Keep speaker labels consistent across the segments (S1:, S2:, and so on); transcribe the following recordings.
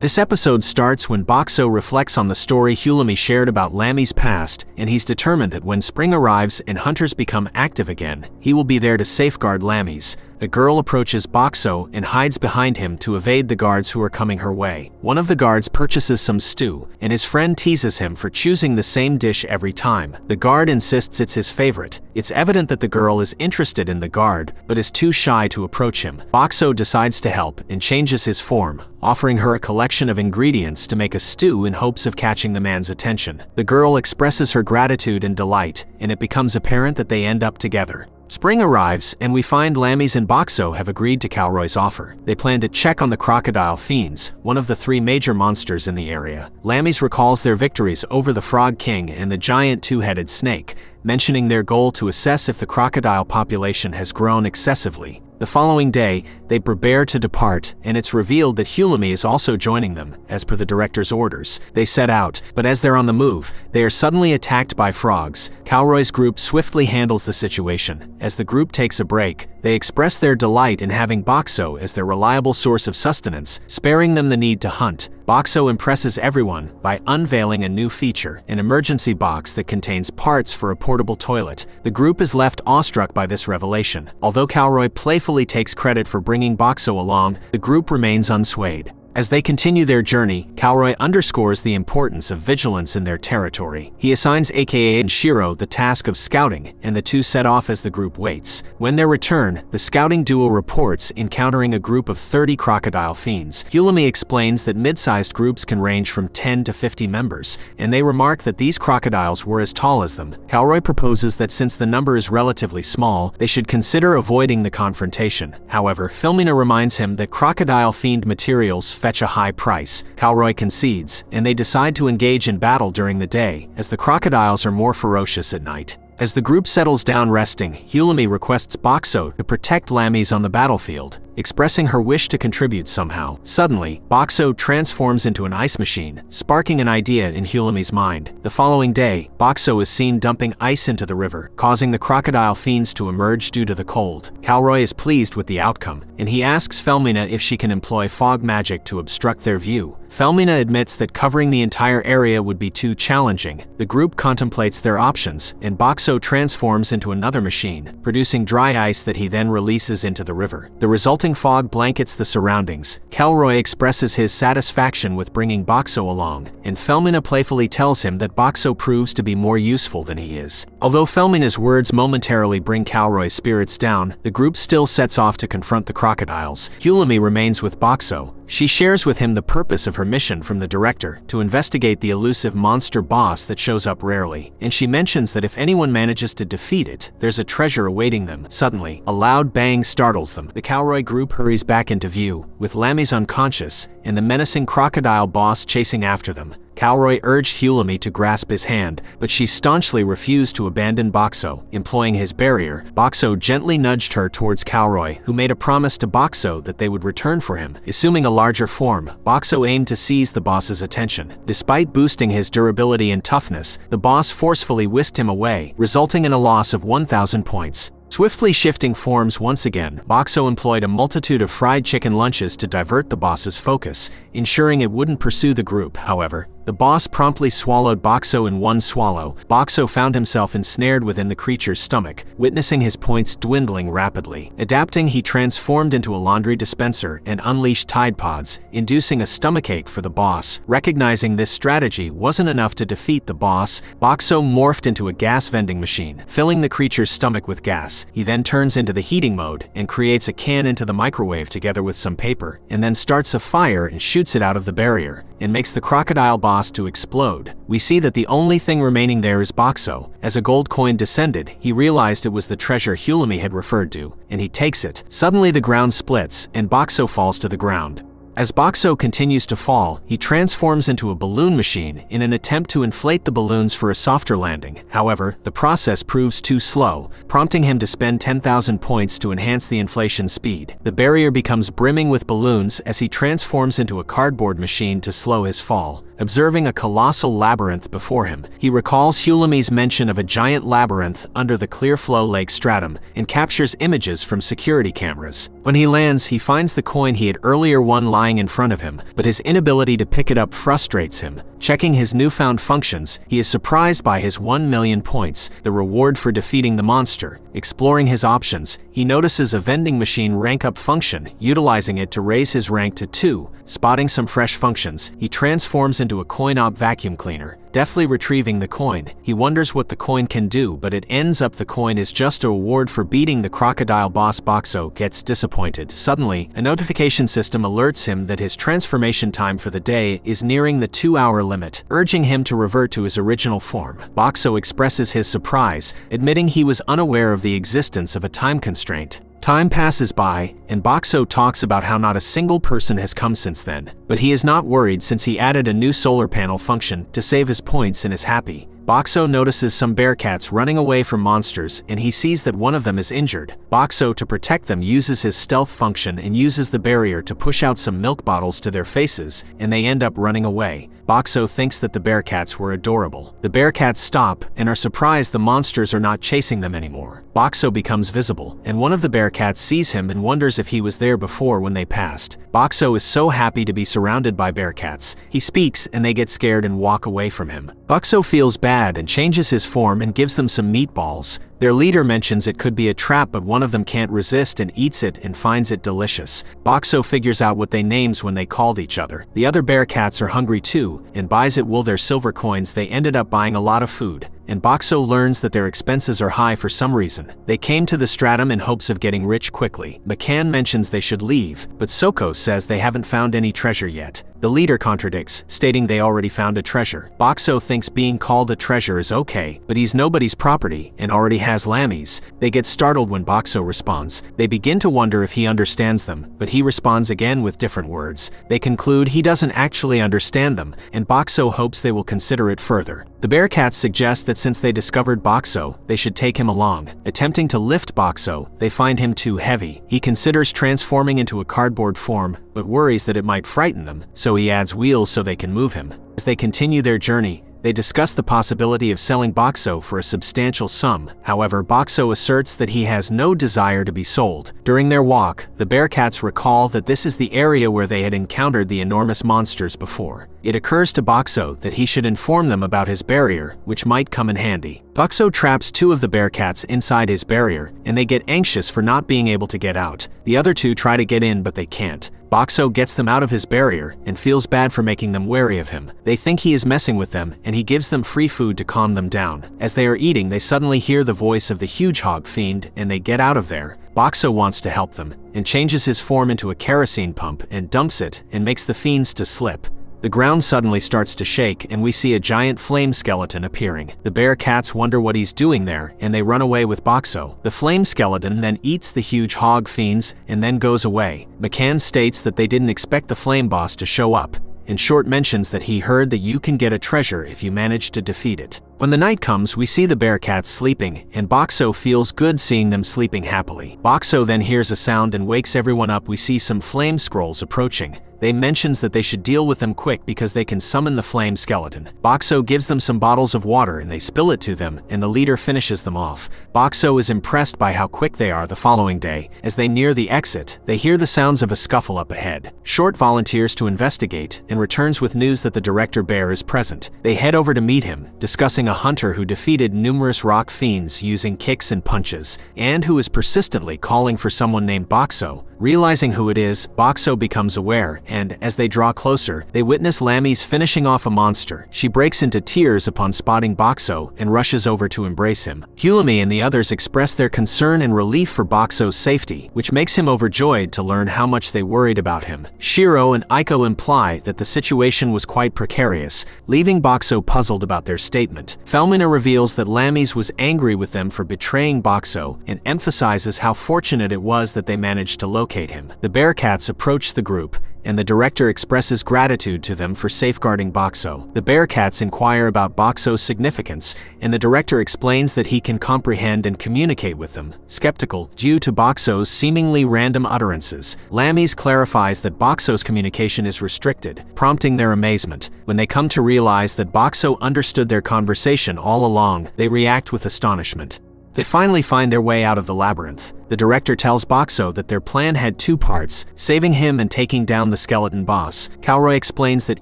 S1: This episode starts when Boxo reflects on the story Hulumi shared about Lami's past, and he's determined that when spring arrives and hunters become active again, he will be there to safeguard Lami's. A girl approaches Boxo and hides behind him to evade the guards who are coming her way. One of the guards purchases some stew, and his friend teases him for choosing the same dish every time. The guard insists it's his favorite. It's evident that the girl is interested in the guard, but is too shy to approach him. Boxo decides to help and changes his form, offering her a collection of ingredients to make a stew in hopes of catching the man's attention. The girl expresses her gratitude and delight, and it becomes apparent that they end up together. Spring arrives, and we find Lami's and Boxo have agreed to Calroy's offer. They plan to check on the crocodile fiends, one of the three major monsters in the area. Lami's recalls their victories over the Frog King and the giant two-headed snake, mentioning their goal to assess if the crocodile population has grown excessively. The following day, they prepare to depart, and it's revealed that Hulumi is also joining them, as per the director's orders. They set out, but as they're on the move, they are suddenly attacked by frogs. Calroy's group swiftly handles the situation. As the group takes a break, they express their delight in having Boxo as their reliable source of sustenance, sparing them the need to hunt. Boxo impresses everyone by unveiling a new feature, an emergency box that contains parts for a portable toilet. The group is left awestruck by this revelation. Although Calroy playfully takes credit for bringing Boxo along, the group remains unswayed. As they continue their journey, Calroy underscores the importance of vigilance in their territory. He assigns AKA and Shiro the task of scouting, and the two set off as the group waits. When they return, the scouting duo reports encountering a group of 30 crocodile fiends. Hulumi explains that mid-sized groups can range from 10 to 50 members, and they remark that these crocodiles were as tall as them. Calroy proposes that since the number is relatively small, they should consider avoiding the confrontation. However, Filmina reminds him that crocodile fiend materials fetch a high price. Calroy concedes, and they decide to engage in battle during the day, as the crocodiles are more ferocious at night. As the group settles down resting, Hulumi requests Boxo to protect Lami's on the battlefield, expressing her wish to contribute somehow. Suddenly, Boxo transforms into an ice machine, sparking an idea in Hulumi's mind. The following day, Boxo is seen dumping ice into the river, causing the crocodile fiends to emerge due to the cold. Calroy is pleased with the outcome, and he asks Felmina if she can employ fog magic to obstruct their view. Felmina admits that covering the entire area would be too challenging. The group contemplates their options, and Boxo transforms into another machine, producing dry ice that he then releases into the river. The resulting fog blankets the surroundings. Calroy expresses his satisfaction with bringing Boxo along, and Felmina playfully tells him that Boxo proves to be more useful than he is. Although Felmina's words momentarily bring Calroy's spirits down, the group still sets off to confront the crocodiles. Hulumi remains with Boxo. She shares with him the purpose of her mission from the director, to investigate the elusive monster boss that shows up rarely, and she mentions that if anyone manages to defeat it, there's a treasure awaiting them. Suddenly, a loud bang startles them. The Calroy group hurries back into view, with Lami's unconscious, and the menacing crocodile boss chasing after them. Calroy urged Hulumi to grasp his hand, but she staunchly refused to abandon Boxo. Employing his barrier, Boxo gently nudged her towards Calroy, who made a promise to Boxo that they would return for him. Assuming a larger form, Boxo aimed to seize the boss's attention. Despite boosting his durability and toughness, the boss forcefully whisked him away, resulting in a loss of 1,000 points. Swiftly shifting forms once again, Boxo employed a multitude of fried chicken lunches to divert the boss's focus, ensuring it wouldn't pursue the group. However, the boss promptly swallowed Boxo in one swallow. Boxo found himself ensnared within the creature's stomach, witnessing his points dwindling rapidly. Adapting, he transformed into a laundry dispenser and unleashed Tide Pods, inducing a stomachache for the boss. Recognizing this strategy wasn't enough to defeat the boss, Boxo morphed into a gas vending machine, filling the creature's stomach with gas. He then turns into the heating mode and creates a can into the microwave together with some paper, and then starts a fire and shoots it out of the barrier, and makes the crocodile boss to explode. We see that the only thing remaining there is Boxo. As a gold coin descended, he realized it was the treasure Hulumi had referred to, and he takes it. Suddenly the ground splits, and Boxo falls to the ground. As Boxo continues to fall, he transforms into a balloon machine in an attempt to inflate the balloons for a softer landing. However, the process proves too slow, prompting him to spend 10,000 points to enhance the inflation speed. The barrier becomes brimming with balloons as he transforms into a cardboard machine to slow his fall. observing a colossal labyrinth before him. He recalls Hulami's mention of a giant labyrinth under the Clearflow Lake stratum and captures images from security cameras. When he lands, he finds the coin he had earlier won lying in front of him, but his inability to pick it up frustrates him. Checking his newfound functions, he is surprised by his 1 million points, the reward for defeating the monster. Exploring his options, he notices a vending machine rank up function, utilizing it to raise his rank to 2. Spotting some fresh functions, he transforms into a coin-op vacuum cleaner. Deftly retrieving the coin, he wonders what the coin can do, but it ends up the coin is just a reward for beating the crocodile boss. Boxo gets disappointed. Suddenly, a notification system alerts him that his transformation time for the day is nearing the 2-hour limit, urging him to revert to his original form. Boxo expresses his surprise, admitting he was unaware of the existence of a time constraint. Time passes by, and Boxo talks about how not a single person has come since then. But he is not worried since he added a new solar panel function to save his points and is happy. Boxo notices some bearcats running away from monsters, and he sees that one of them is injured. Boxo, to protect them, uses his stealth function and uses the barrier to push out some milk bottles to their faces, and they end up running away. Boxo thinks that the bearcats were adorable. The bearcats stop and are surprised the monsters are not chasing them anymore. Boxo becomes visible, and one of the bearcats sees him and wonders if he was there before when they passed. Boxo is so happy to be surrounded by bearcats. He speaks and they get scared and walk away from him. Boxo feels bad and changes his form and gives them some meatballs. Their leader mentions it could be a trap, but one of them can't resist and eats it and finds it delicious. Boxo figures out what they names when they called each other. The other bearcats are hungry too, and buys it will their silver coins. They ended up buying a lot of food, and Boxo learns that their expenses are high for some reason. They came to the stratum in hopes of getting rich quickly. McCann mentions they should leave, but Soko says they haven't found any treasure yet. The leader contradicts, stating they already found a treasure. Boxo thinks being called a treasure is okay, but he's nobody's property and already has lammies. They get startled when Boxo responds. They begin to wonder if he understands them, but he responds again with different words. They conclude he doesn't actually understand them, and Boxo hopes they will consider it further. The bearcats suggest that since they discovered Boxo, they should take him along. Attempting to lift Boxo, they find him too heavy. He considers transforming into a cardboard form, but worries that it might frighten them, so he adds wheels so they can move him. As they continue their journey, they discuss the possibility of selling Boxo for a substantial sum. However, Boxo asserts that he has no desire to be sold. During their walk, the bearcats recall that this is the area where they had encountered the enormous monsters before. It occurs to Boxo that he should inform them about his barrier, which might come in handy. Boxo traps 2 of the bearcats inside his barrier, and they get anxious for not being able to get out. The other 2 try to get in, but they can't. Boxo gets them out of his barrier and feels bad for making them wary of him. They think he is messing with them, and he gives them free food to calm them down. As they are eating, they suddenly hear the voice of the huge hog fiend, and they get out of there. Boxo wants to help them, and changes his form into a kerosene pump and dumps it, and makes the fiends to slip. The ground suddenly starts to shake, and we see a giant flame skeleton appearing. The bearcats wonder what he's doing there, and they run away with Boxo. The flame skeleton then eats the huge hog fiends and then goes away. McCann states that they didn't expect the flame boss to show up, and Short mentions that he heard that you can get a treasure if you manage to defeat it. When the night comes, we see the bearcats sleeping, and Boxo feels good seeing them sleeping happily. Boxo then hears a sound and wakes everyone up. We see some flame scrolls approaching. They mentions that they should deal with them quick because they can summon the flame skeleton. Boxo gives them some bottles of water and they spill it to them, and the leader finishes them off. Boxo is impressed by how quick they are. The following day, as they near the exit, they hear the sounds of a scuffle up ahead. Short volunteers to investigate and returns with news that the director bear is present. They head over to meet him, discussing a hunter who defeated numerous rock fiends using kicks and punches, and who is persistently calling for someone named Boxo. Realizing who it is, Boxo becomes aware, and as they draw closer, they witness Lammy's finishing off a monster. She breaks into tears upon spotting Boxo and rushes over to embrace him. Hulami and the others express their concern and relief for Boxo's safety, which makes him overjoyed to learn how much they worried about him. Shiro and Aiko imply that the situation was quite precarious, leaving Boxo puzzled about their statement. Felmina reveals that Lammy's was angry with them for betraying Boxo and emphasizes how fortunate it was that they managed to locate locate him. The Bearcats approach the group, and the director expresses gratitude to them for safeguarding Boxo. The Bearcats inquire about Boxo's significance, and the director explains that he can comprehend and communicate with them. Skeptical, due to Boxo's seemingly random utterances, Lammies clarifies that Boxo's communication is restricted, prompting their amazement. When they come to realize that Boxo understood their conversation all along, they react with astonishment. They finally find their way out of the labyrinth. The director tells Boxo that their plan had two parts, saving him and taking down the skeleton boss. Calroy explains that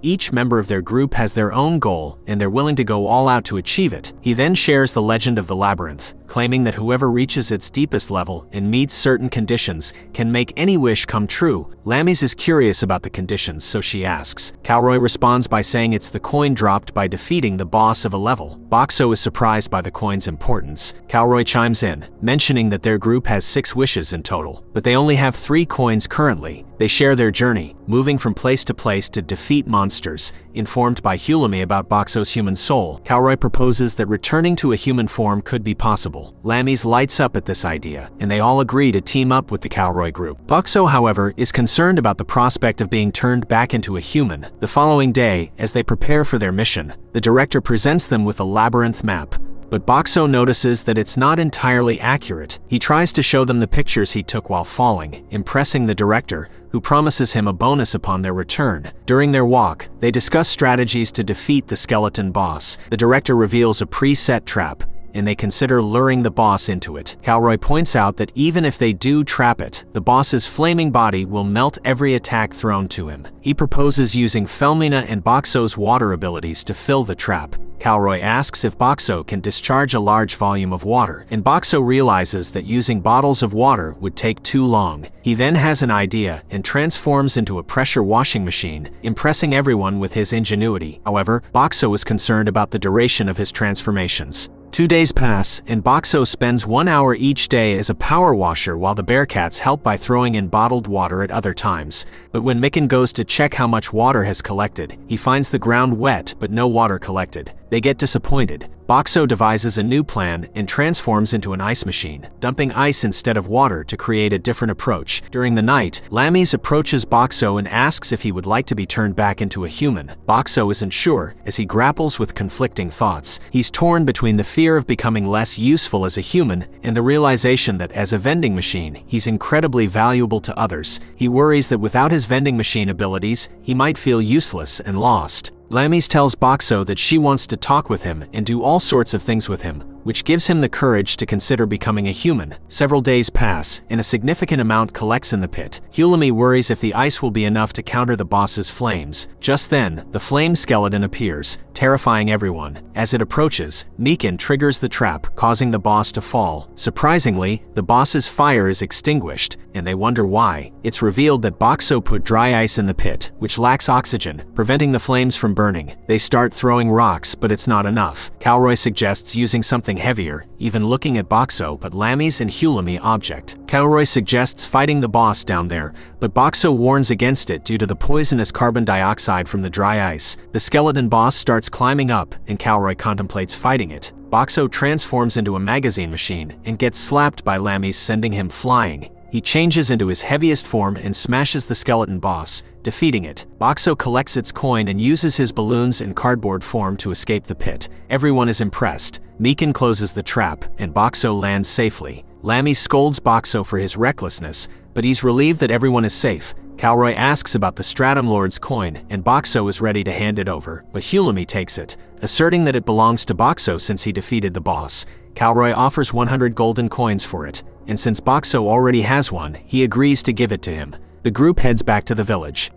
S1: each member of their group has their own goal, and they're willing to go all out to achieve it. He then shares the legend of the labyrinth, claiming that whoever reaches its deepest level and meets certain conditions can make any wish come true. Lammies is curious about the conditions, so she asks. Calroy responds by saying it's the coin dropped by defeating the boss of a level. Boxo is surprised by the coin's importance. Calroy chimes in, mentioning that their group has 6 wishes in total, but they only have 3 coins currently. They share their journey, moving from place to place to defeat monsters. Informed by Hulumi about Boxo's human soul, Calroy proposes that returning to a human form could be possible. Lammies lights up at this idea, and they all agree to team up with the Calroy group. Boxo, however, is concerned about the prospect of being turned back into a human. The following day, as they prepare for their mission, the director presents them with a labyrinth map. But Boxo notices that it's not entirely accurate. He tries to show them the pictures he took while falling, impressing the director, who promises him a bonus upon their return. During their walk, they discuss strategies to defeat the skeleton boss. The director reveals a preset trap, and they consider luring the boss into it. Calroy points out that even if they do trap it, the boss's flaming body will melt every attack thrown to him. He proposes using Felmina and Boxo's water abilities to fill the trap. Calroy asks if Boxo can discharge a large volume of water, and Boxo realizes that using bottles of water would take too long. He then has an idea and transforms into a pressure washing machine, impressing everyone with his ingenuity. However, Boxo is concerned about the duration of his transformations. 2 days pass, and Boxo spends 1 hour each day as a power washer while the Bearcats help by throwing in bottled water at other times. But when Mikan goes to check how much water has collected, he finds the ground wet but no water collected. They get disappointed. Boxo devises a new plan and transforms into an ice machine, dumping ice instead of water to create a different approach. During the night, Lammies approaches Boxo and asks if he would like to be turned back into a human. Boxo isn't sure, as he grapples with conflicting thoughts. He's torn between the fear of becoming less useful as a human and the realization that as a vending machine, he's incredibly valuable to others. He worries that without his vending machine abilities, he might feel useless and lost. Lammies tells Boxo that she wants to talk with him and do all sorts of things with him, which gives him the courage to consider becoming a human. Several days pass, and a significant amount collects in the pit. Hulumi worries if the ice will be enough to counter the boss's flames. Just then, the flame skeleton appears, terrifying everyone. As it approaches, Mikan triggers the trap, causing the boss to fall. Surprisingly, the boss's fire is extinguished, and they wonder why. It's revealed that Boxo put dry ice in the pit, which lacks oxygen, preventing the flames from burning. They start throwing rocks, but it's not enough. Calroy suggests using something heavier, even looking at Boxo, but Lammies and Hulumi object. Calroy suggests fighting the boss down there, but Boxo warns against it due to the poisonous carbon dioxide from the dry ice. The skeleton boss starts climbing up, and Calroy contemplates fighting it. Boxo transforms into a magazine machine and gets slapped by Lammies, sending him flying. He changes into his heaviest form and smashes the skeleton boss, defeating it. Boxo collects its coin and uses his balloons and cardboard form to escape the pit. Everyone is impressed. Mikan closes the trap, and Boxo lands safely. Lammies scolds Boxo for his recklessness, but he's relieved that everyone is safe. Calroy asks about the Stratum Lord's coin, and Boxo is ready to hand it over, but Hulumi takes it, asserting that it belongs to Boxo since he defeated the boss. Calroy offers 100 golden coins for it, and since Boxo already has one, he agrees to give it to him. The group heads back to the village.